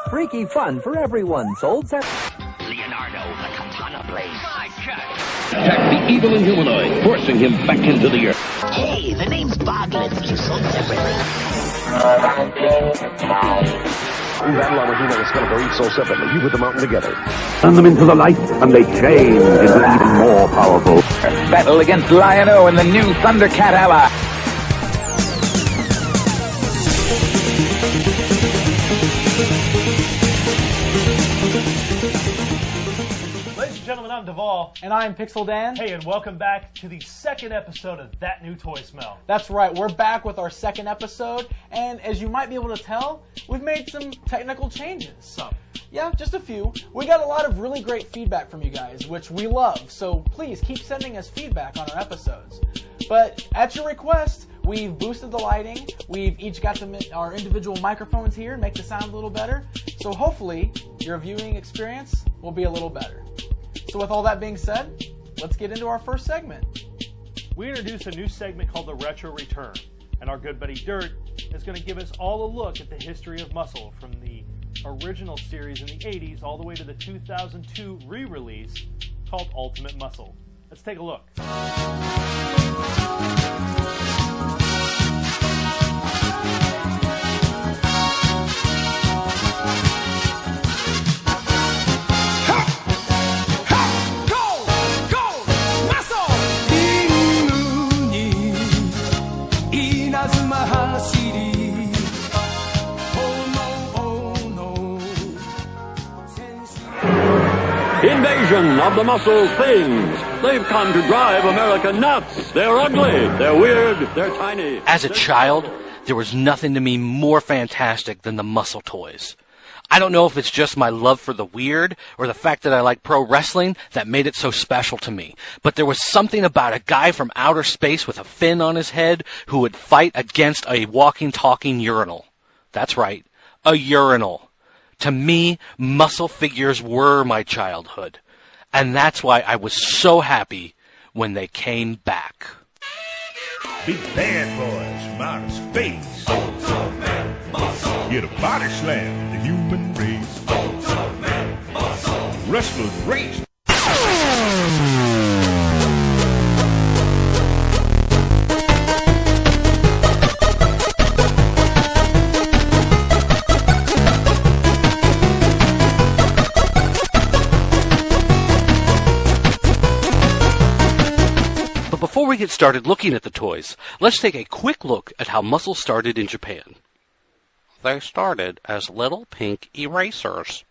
Freaky fun for everyone. Sold Leonardo, the katana blade. My God. Attack the evil Inhumanoid, forcing him back into the earth. Hey, the name's Boglin. You sold separately. Battle on Regina and Skeletor each sold separately. You put them out together. Turn them into the light, and they change into even more powerful. Battle against Lion-O and the new Thundercat ally. Ladies and gentlemen, I'm Duvall. And I'm Pixel Dan. Hey, and welcome back to the second episode of That New Toy Smell. That's right, we're back with our second episode, and as you might be able to tell, we've made some technical changes. Some. Yeah, just a few. We got a lot of really great feedback from you guys, which we love, so please keep sending us feedback on our episodes. But at your request, we've boosted the lighting, we've each got our individual microphones here and make the sound a little better, so hopefully your viewing experience will be a little better. So with all that being said, let's get into our first segment. We introduce a new segment called the Retro Return, and our good buddy Dirt is going to give us all a look at the history of M.U.S.C.L.E. from the original series in the 80s all the way to the 2002 re-release called Ultimate M.U.S.C.L.E. Let's take a look. Invasion of the muscle things. They've come to drive America nuts. They're ugly, they're weird, they're tiny. As a child, there was nothing to me more fantastic than the muscle toys. I don't know if it's just my love for the weird or the fact that I like pro wrestling that made it so special to me. But there was something about a guy from outer space with a fin on his head who would fight against a walking, talking urinal. That's right, a urinal. To me, muscle figures were my childhood. And that's why I was so happy when they came back. Big bad boys from outer space. Ultimate muscle. Get a body slam to the human race. Ultimate muscle. Wrestlers race. Before we get started looking at the toys, let's take a quick look at how M.U.S.C.L.E. started in Japan. They started as little pink erasers.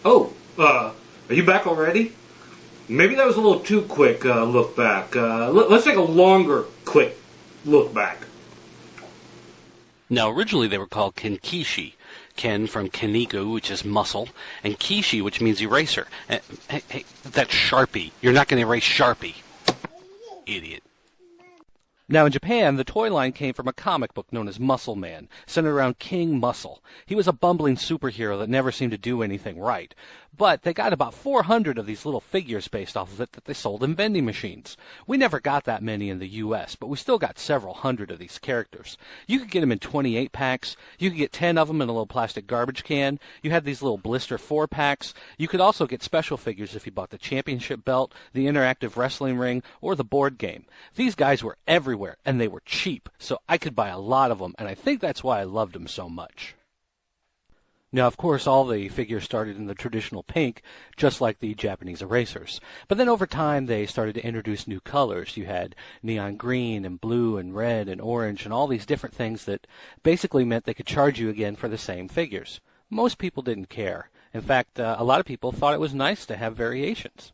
Oh, are you back already? Maybe that was a little too quick look back. Let's take a longer, quick look back. Now, originally they were called Kenkishi. Ken from Keniku, which is muscle, and Kishi, which means eraser. Hey, that's Sharpie. You're not going to erase Sharpie. Idiot. Now, in Japan, the toy line came from a comic book known as Muscle Man, centered around King Muscle. He was a bumbling superhero that never seemed to do anything right. But they got about 400 of these little figures based off of it that they sold in vending machines. We never got that many in the U.S., but we still got several hundred of these characters. You could get them in 28 packs. You could get 10 of them in a little plastic garbage can. You had these little blister 4 packs. You could also get special figures if you bought the championship belt, the interactive wrestling ring, or the board game. These guys were everywhere, and they were cheap, so I could buy a lot of them, and I think that's why I loved them so much. Now, of course, all the figures started in the traditional pink, just like the Japanese erasers. But then over time, they started to introduce new colors. You had neon green and blue and red and orange and all these different things that basically meant they could charge you again for the same figures. Most people didn't care. In fact, a lot of people thought it was nice to have variations.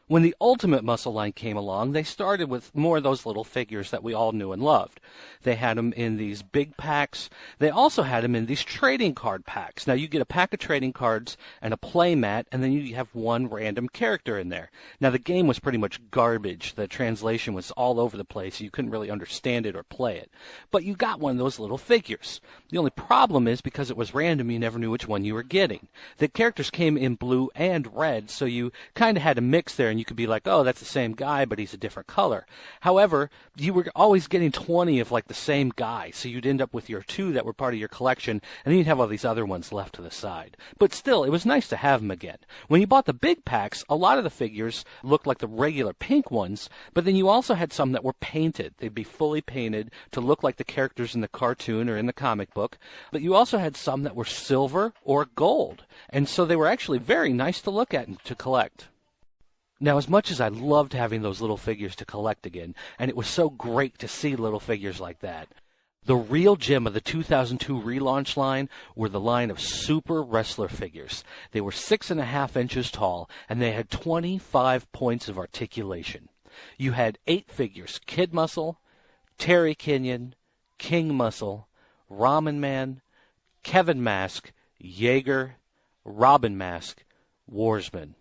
When the Ultimate M.U.S.C.L.E. line came along, they started with more of those little figures that we all knew and loved. They had them in these big packs. They also had them in these trading card packs. Now, you get a pack of trading cards and a play mat, and then you have one random character in there. Now, the game was pretty much garbage. The translation was all over the place. You couldn't really understand it or play it. But you got one of those little figures. The only problem is because it was random, you never knew which one you were getting. The characters came in blue and red, so you kind of had to mix there, and and you could be like, oh, that's the same guy, but he's a different color. However, you were always getting 20 of like the same guy, so you'd end up with your 2 that were part of your collection, and then you'd have all these other ones left to the side. But still, it was nice to have them again. When you bought the big packs, a lot of the figures looked like the regular pink ones, but then you also had some that were painted. They'd be fully painted to look like the characters in the cartoon or in the comic book, but you also had some that were silver or gold, and so they were actually very nice to look at and to collect. Now, as much as I loved having those little figures to collect again, and it was so great to see little figures like that, the real gem of the 2002 relaunch line were the line of Super Wrestler figures. They were 6.5 inches tall, and they had 25 points of articulation. You had 8 figures: Kid Muscle, Terry Kenyon, King Muscle, Ramen Man, Kevin Mask, Jaeger, Robin Mask, Warsman.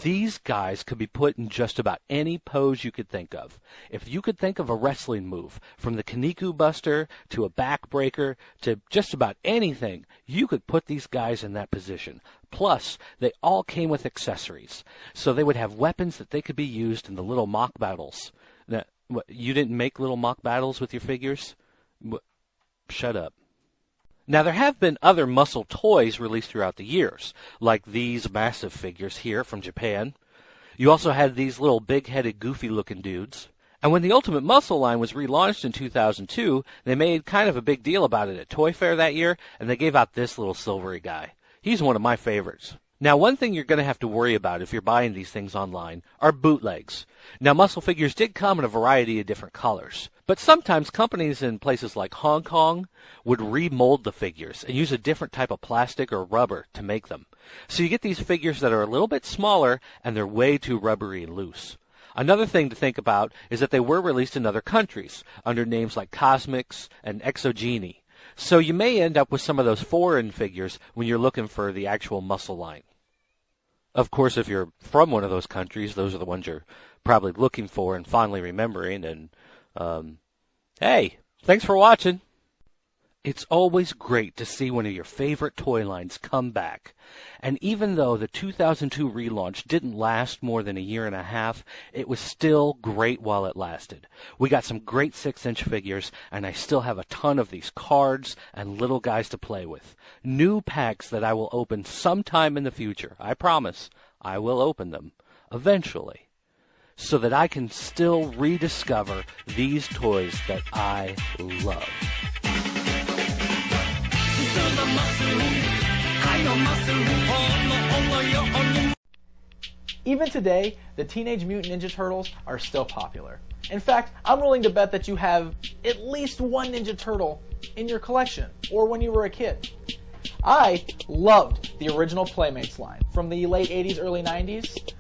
These guys could be put in just about any pose you could think of. If you could think of a wrestling move, from the Kaneko Buster to a backbreaker to just about anything, you could put these guys in that position. Plus, they all came with accessories, so they would have weapons that they could be used in the little mock battles. Now, what, you didn't make little mock battles with your figures? Shut up. Now, there have been other muscle toys released throughout the years, like these massive figures here from Japan. You also had these little big-headed, goofy-looking dudes. And when the Ultimate Muscle line was relaunched in 2002, they made kind of a big deal about it at Toy Fair that year, and they gave out this little silvery guy. He's one of my favorites. Now, one thing you're going to have to worry about if you're buying these things online are bootlegs. Now, muscle figures did come in a variety of different colors, but sometimes companies in places like Hong Kong would remold the figures and use a different type of plastic or rubber to make them. So you get these figures that are a little bit smaller, and they're way too rubbery and loose. Another thing to think about is that they were released in other countries under names like Cosmics and Exogeny. So you may end up with some of those foreign figures when you're looking for the actual muscle line. Of course, if you're from one of those countries, those are the ones you're probably looking for and fondly remembering. And, hey, thanks for watching. It's always great to see one of your favorite toy lines come back. And even though the 2002 relaunch didn't last more than 1.5 years, it was still great while it lasted. We got some great 6-inch figures, and I still have a ton of these cards and little guys to play with. New packs that I will open sometime in the future. I promise I will open them eventually, so that I can still rediscover these toys that I love. Even today, the Teenage Mutant Ninja Turtles are still popular. In fact, I'm willing to bet that you have at least one Ninja Turtle in your collection, or when you were a kid. I loved the original Playmates line from the late 80s, early 90s,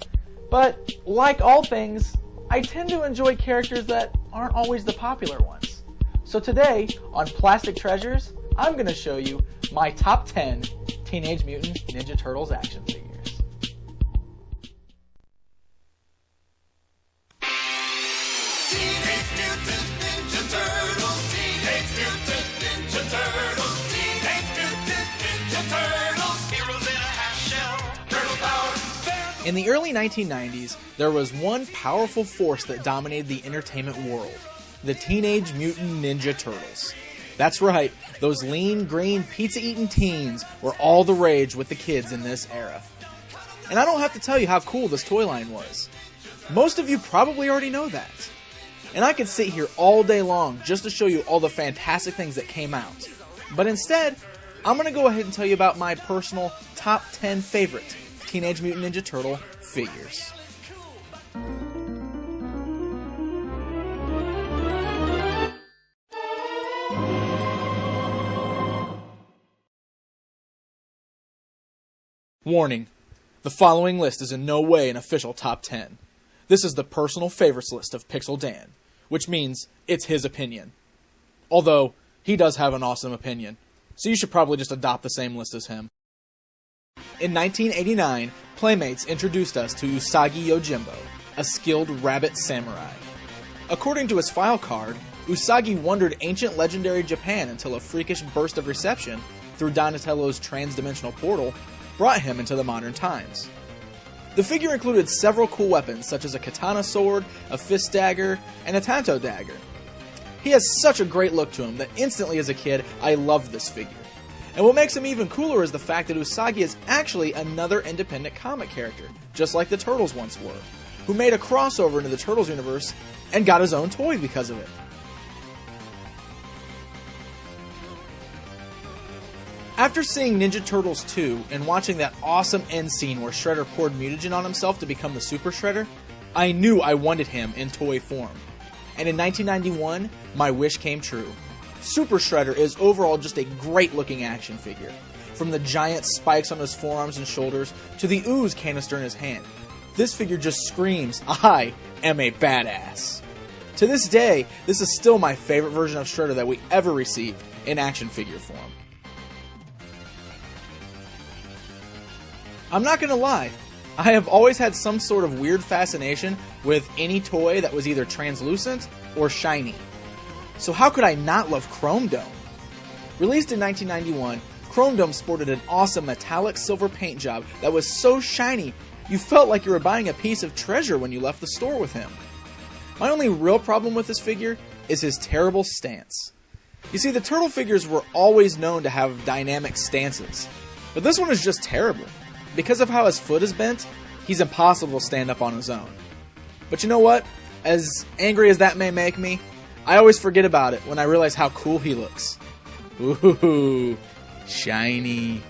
but like all things, I tend to enjoy characters that aren't always the popular ones. So today, on Plastic Treasures, I'm going to show you my top 10 Teenage Mutant Ninja Turtles action figures. Teenage Mutant Ninja Turtles, Teenage Mutant Ninja Turtles, Teenage Mutant Ninja Turtles, heroes in a half shell, turtle power. In the early 1990s, there was one powerful force that dominated the entertainment world: the Teenage Mutant Ninja Turtles. That's right, those lean, green, pizza-eating teens were all the rage with the kids in this era. And I don't have to tell you how cool this toy line was. Most of you probably already know that. And I could sit here all day long just to show you all the fantastic things that came out. But instead, I'm going to go ahead and tell you about my personal top 10 favorite Teenage Mutant Ninja Turtle figures. Warning, the following list is in no way an official top 10. This is the personal favorites list of Pixel Dan, which means it's his opinion. Although, he does have an awesome opinion, so you should probably just adopt the same list as him. In 1989, Playmates introduced us to Usagi Yojimbo, a skilled rabbit samurai. According to his file card, Usagi wandered ancient legendary Japan until a freakish burst of reception through Donatello's trans-dimensional portal brought him into the modern times. The figure included several cool weapons, such as a katana sword, a fist dagger, and a tanto dagger. He has such a great look to him that instantly as a kid, I loved this figure. And what makes him even cooler is the fact that Usagi is actually another independent comic character, just like the Turtles once were, who made a crossover into the Turtles universe and got his own toy because of it. After seeing Ninja Turtles 2 and watching that awesome end scene where Shredder poured mutagen on himself to become the Super Shredder, I knew I wanted him in toy form. And in 1991, my wish came true. Super Shredder is overall just a great looking action figure. From the giant spikes on his forearms and shoulders to the ooze canister in his hand. This figure just screams, I am a badass. To this day, this is still my favorite version of Shredder that we ever received in action figure form. I'm not gonna lie, I have always had some sort of weird fascination with any toy that was either translucent or shiny. So how could I not love Chrome Dome? Released in 1991, Chrome Dome sported an awesome metallic silver paint job that was so shiny you felt like you were buying a piece of treasure when you left the store with him. My only real problem with this figure is his terrible stance. You see, the turtle figures were always known to have dynamic stances, but this one is just terrible. Because of how his foot is bent, he's impossible to stand up on his own. But you know what? As angry as that may make me, I always forget about it when I realize how cool he looks. Ooh, shiny.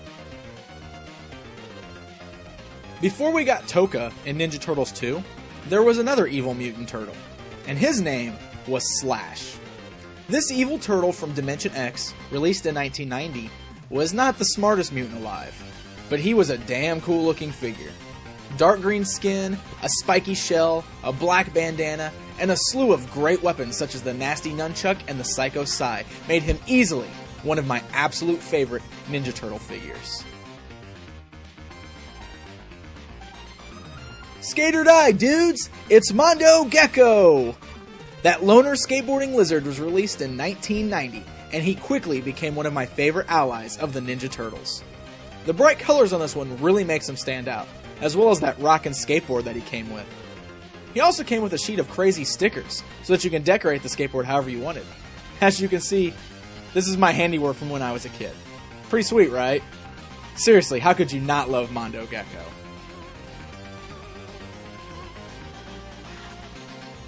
Before we got Toka in Ninja Turtles 2, there was another evil mutant turtle, and his name was Slash. This evil turtle from Dimension X, released in 1990, was not the smartest mutant alive, but he was a damn cool looking figure. Dark green skin, a spiky shell, a black bandana, and a slew of great weapons such as the nasty nunchuck and the psycho sai made him easily one of my absolute favorite Ninja Turtle figures. Skate or die, dudes! It's Mondo Gecko! That loner skateboarding lizard was released in 1990, and he quickly became one of my favorite allies of the Ninja Turtles. The bright colors on this one really makes him stand out, as well as that rockin' skateboard that he came with. He also came with a sheet of crazy stickers, so that you can decorate the skateboard however you wanted. As you can see, this is my handiwork from when I was a kid. Pretty sweet, right? Seriously, how could you not love Mondo Gecko?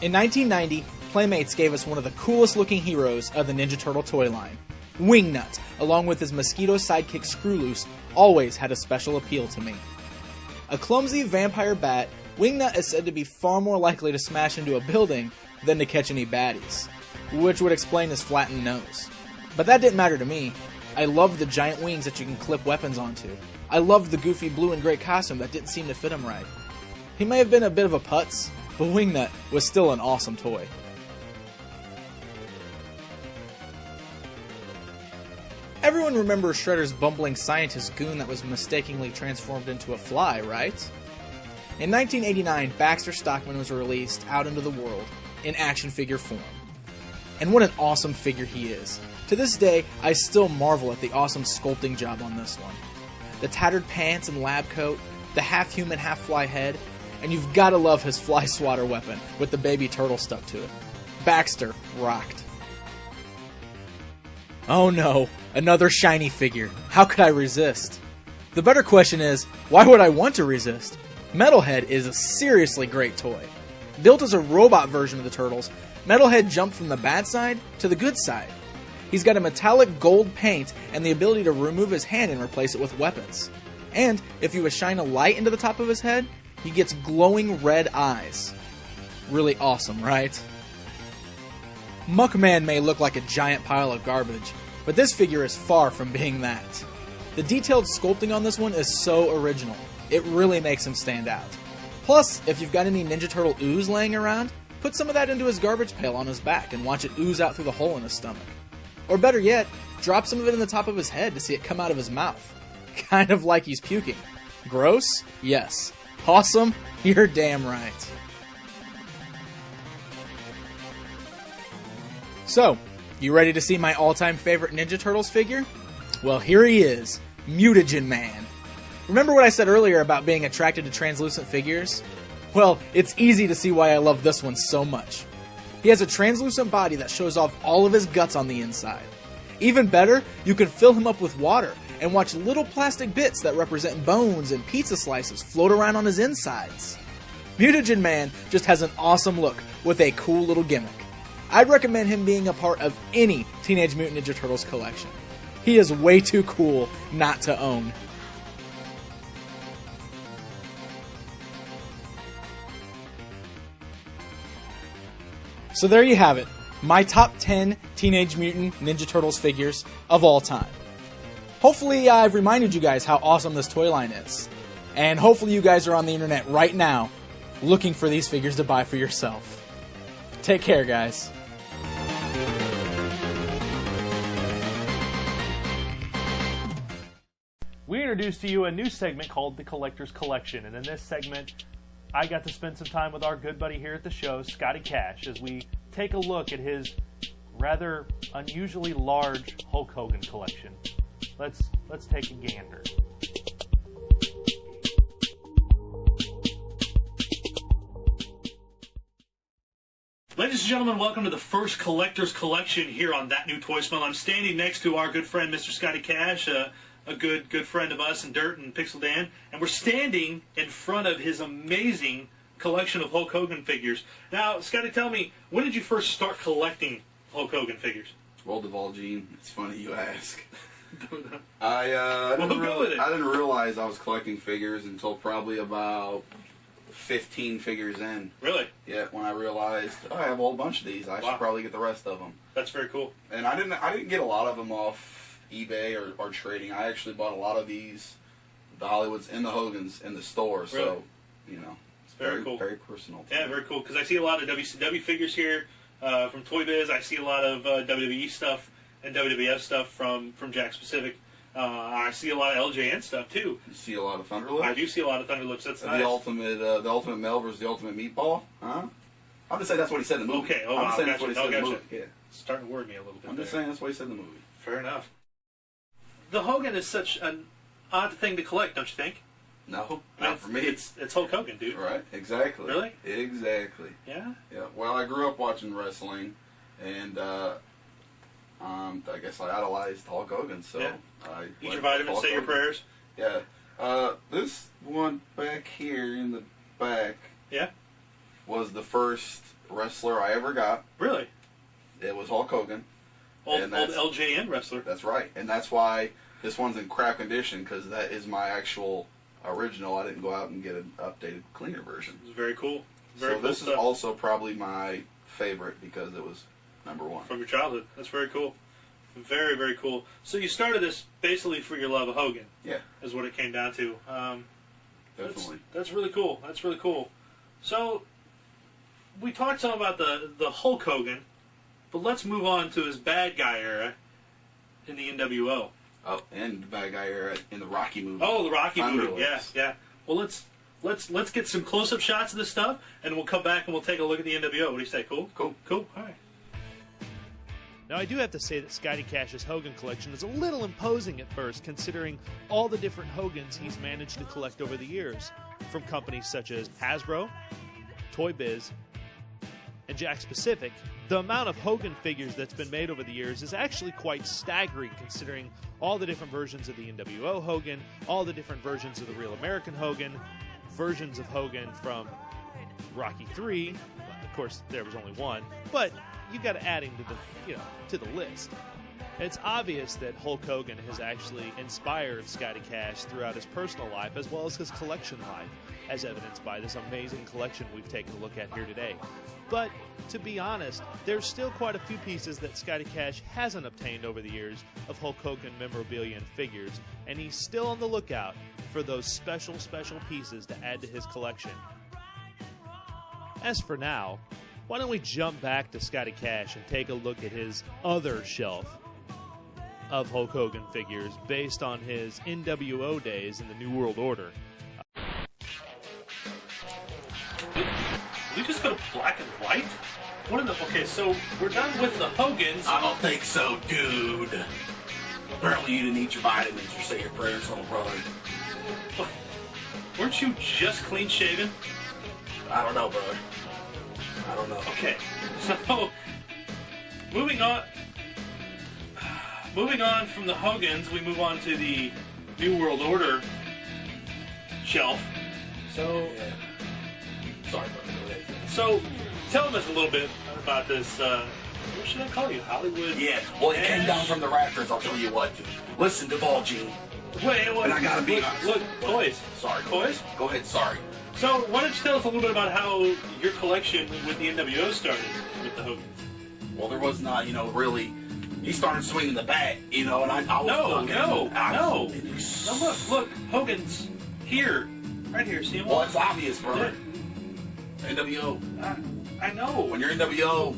In 1990, Playmates gave us one of the coolest looking heroes of the Ninja Turtle toy line. Wingnut, along with his mosquito sidekick Screwloose, always had a special appeal to me. A clumsy vampire bat, Wingnut is said to be far more likely to smash into a building than to catch any baddies, which would explain his flattened nose. But that didn't matter to me. I loved the giant wings that you can clip weapons onto. I loved the goofy blue and gray costume that didn't seem to fit him right. He may have been a bit of a putz, but Wingnut was still an awesome toy. Everyone remembers Shredder's bumbling scientist goon that was mistakenly transformed into a fly, right? In 1989, Baxter Stockman was released out into the world in action figure form. And what an awesome figure he is. To this day, I still marvel at the awesome sculpting job on this one. The tattered pants and lab coat, the half-human, half-fly head, and you've gotta love his fly swatter weapon with the baby turtle stuck to it. Baxter rocked. Oh no, another shiny figure. How could I resist? The better question is, why would I want to resist? Metalhead is a seriously great toy. Built as a robot version of the Turtles, Metalhead jumped from the bad side to the good side. He's got a metallic gold paint and the ability to remove his hand and replace it with weapons. And if you shine a light into the top of his head, he gets glowing red eyes. Really awesome, right? Muckman may look like a giant pile of garbage, but this figure is far from being that. The detailed sculpting on this one is so original. It really makes him stand out. Plus, if you've got any Ninja Turtle ooze laying around, put some of that into his garbage pail on his back and watch it ooze out through the hole in his stomach. Or better yet, drop some of it in the top of his head to see it come out of his mouth. Kind of like he's puking. Gross? Yes. Awesome? You're damn right. So, you ready to see my all-time favorite Ninja Turtles figure? Well, here he is, Mutagen Man. Remember what I said earlier about being attracted to translucent figures? Well, it's easy to see why I love this one so much. He has a translucent body that shows off all of his guts on the inside. Even better, you can fill him up with water and watch little plastic bits that represent bones and pizza slices float around on his insides. Mutagen Man just has an awesome look with a cool little gimmick. I'd recommend him being a part of any Teenage Mutant Ninja Turtles collection. He is way too cool not to own. So there you have it, my top 10 Teenage Mutant Ninja Turtles figures of all time. Hopefully I've reminded you guys how awesome this toy line is. And hopefully you guys are on the internet right now looking for these figures to buy for yourself. Take care, guys. We introduced to you a new segment called The Collector's Collection, and in this segment, I got to spend some time with our good buddy here at the show, Scotty Cash, as we take a look at his rather unusually large Hulk Hogan collection. Let's take a gander. Ladies and gentlemen, welcome to the first Collector's Collection here on That New Toy Smell. I'm standing next to our good friend, Mr. Scotty Cash, a good friend of us and Dirt and Pixel Dan, and we're standing in front of his amazing collection of Hulk Hogan figures. Now, Scotty, tell me, when did you first start collecting Hulk Hogan figures? Well, Devalgene, it's funny you ask. I didn't realize I was collecting figures until probably about 15 figures in. Really? Yeah, when I realized, oh, I have a whole bunch of these. I should probably get the rest of them. That's very cool. And I didn't get a lot of them off eBay or trading. I actually bought a lot of these, the Hollywoods and the Hogans in the store. Really? So, you know, it's very cool. Very personal. Yeah, very cool. Because I see a lot of WCW figures here from Toy Biz. I see a lot of WWE stuff and WWF stuff from Jack Specific. I see a lot of LJN stuff too. You see a lot of Thunderlips? I do see a lot of Thunderlips. That's nice. The ultimate Mel versus the ultimate Meatball? Huh? I'm just saying that's what he said in the movie. Okay, I'm just saying that's what he said in the movie. Yeah. It's starting to worry me a little bit. I'm just saying that's what he said in the movie. Fair enough. The Hogan is such an odd thing to collect, don't you think? No, not for me. It's Hulk Hogan, dude. Right, exactly. Really? Exactly. Yeah? Yeah. Well, I grew up watching wrestling, and I guess I idolized Hulk Hogan, so yeah. I eat your vitamins, say your prayers. Yeah. This one back here in the back was the first wrestler I ever got. Really? It was Hulk Hogan. Old LJN wrestler. That's right. And that's why this one's in crap condition, because that is my actual original. I didn't go out and get an updated, cleaner version. It's very cool. Very cool this is also probably my favorite because it was #1. From your childhood. That's very cool. Very, very cool. So you started this basically for your love of Hogan. Yeah. Is what it came down to. Definitely. That's really cool. That's really cool. So, we talked some about the Hulk Hogan, but let's move on to his bad guy era in the NWO. Oh, and the bad guy era in the Rocky movie. Oh, the Rocky movie. Yes, yeah. Well, let's get some close-up shots of this stuff, and we'll come back and we'll take a look at the NWO. What do you say? Cool? Cool. Cool. All right. Now, I do have to say that Scotty Cash's Hogan collection is a little imposing at first, considering all the different Hogans he's managed to collect over the years, from companies such as Hasbro, Toy Biz, and Jack Specific. The amount of Hogan figures that's been made over the years is actually quite staggering, considering all the different versions of the NWO Hogan, all the different versions of the Real American Hogan, versions of Hogan from Rocky III. Of course, there was only one, but you got to add him to the list. It's obvious that Hulk Hogan has actually inspired Scotty Cash throughout his personal life as well as his collection life, as evidenced by this amazing collection we've taken a look at here today. But to be honest, there's still quite a few pieces that Scotty Cash hasn't obtained over the years of Hulk Hogan memorabilia and figures, and he's still on the lookout for those special pieces to add to his collection. As for now, why don't we jump back to Scotty Cash and take a look at his other shelf of Hulk Hogan figures based on his NWO days in the New World Order. Did we just go black and white? Okay, so we're done with the Hogans. I don't think so, dude. Apparently you didn't eat your vitamins or say your prayers, little brother. Weren't you just clean shaven? I don't know, brother. I don't know. Okay, so moving on from the Hogans, we move on to the New World Order shelf. So, Sorry, brother. Go ahead. so tell us a little bit about this. What should I call you? Hollywood? Yeah, well, it came down from the rafters, I'll tell you what. Listen, Duval Gene. Wait, And I gotta be honest. Look, toys. Sorry. Toys? Go ahead, sorry. So, why don't you tell us a little bit about how your collection with the NWO started with the Hogans? Well, there was not, really. He started swinging the bat, and I was No, look, Hogan's here. Right here, see him? Well, it's obvious, brother. NWO. I know. When you're NWO,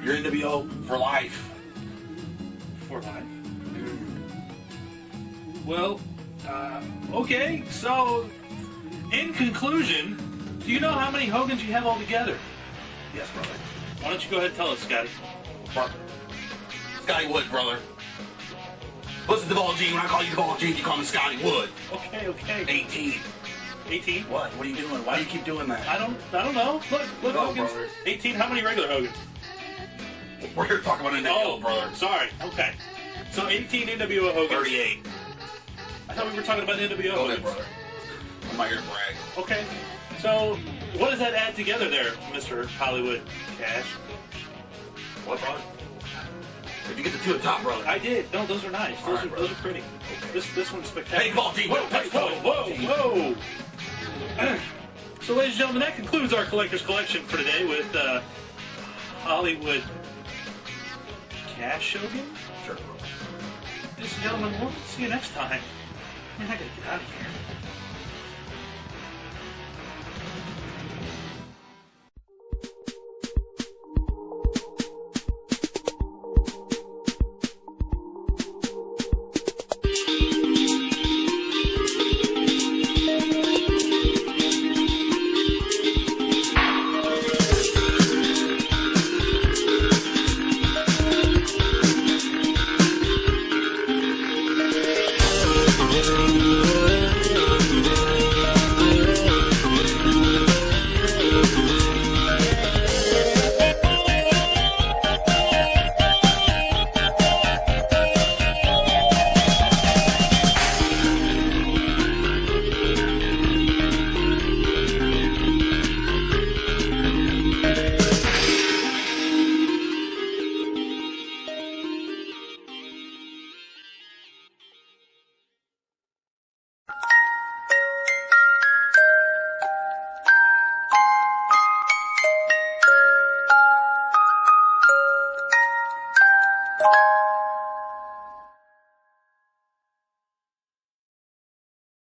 you're NWO for life. For life? Well, okay, so, in conclusion, do you know how many Hogans you have altogether? Yes, brother. Why don't you go ahead and tell us, Scotty? Scotty Wood, brother. Listen, Duval Gene, when I call you Duval Gene, you call me Scotty Wood. Okay. 18. 18? What? What are you doing? Why do you keep doing that? I don't know. Look, No, Hogans. brother. 18, how many regular Hogans? We're here talking about NWO, brother. Sorry, okay. So 18 NWO Hogans. 38. I thought we were talking about NWO Go ahead, Hogans. brother. I'm not here to brag. Okay, so what does that add together there, Mr. Hollywood Cash? What, brother? Did you get the two at the top, brother? I did. No, those are nice. Those are pretty. Okay. This one's spectacular. Hey, Duval Gene, Whoa. So, ladies and gentlemen, that concludes our collector's collection for today with Hollywood Cash Hogan. Sure, brother. Ladies and gentlemen, we'll see you next time. Man, I gotta get out of here. You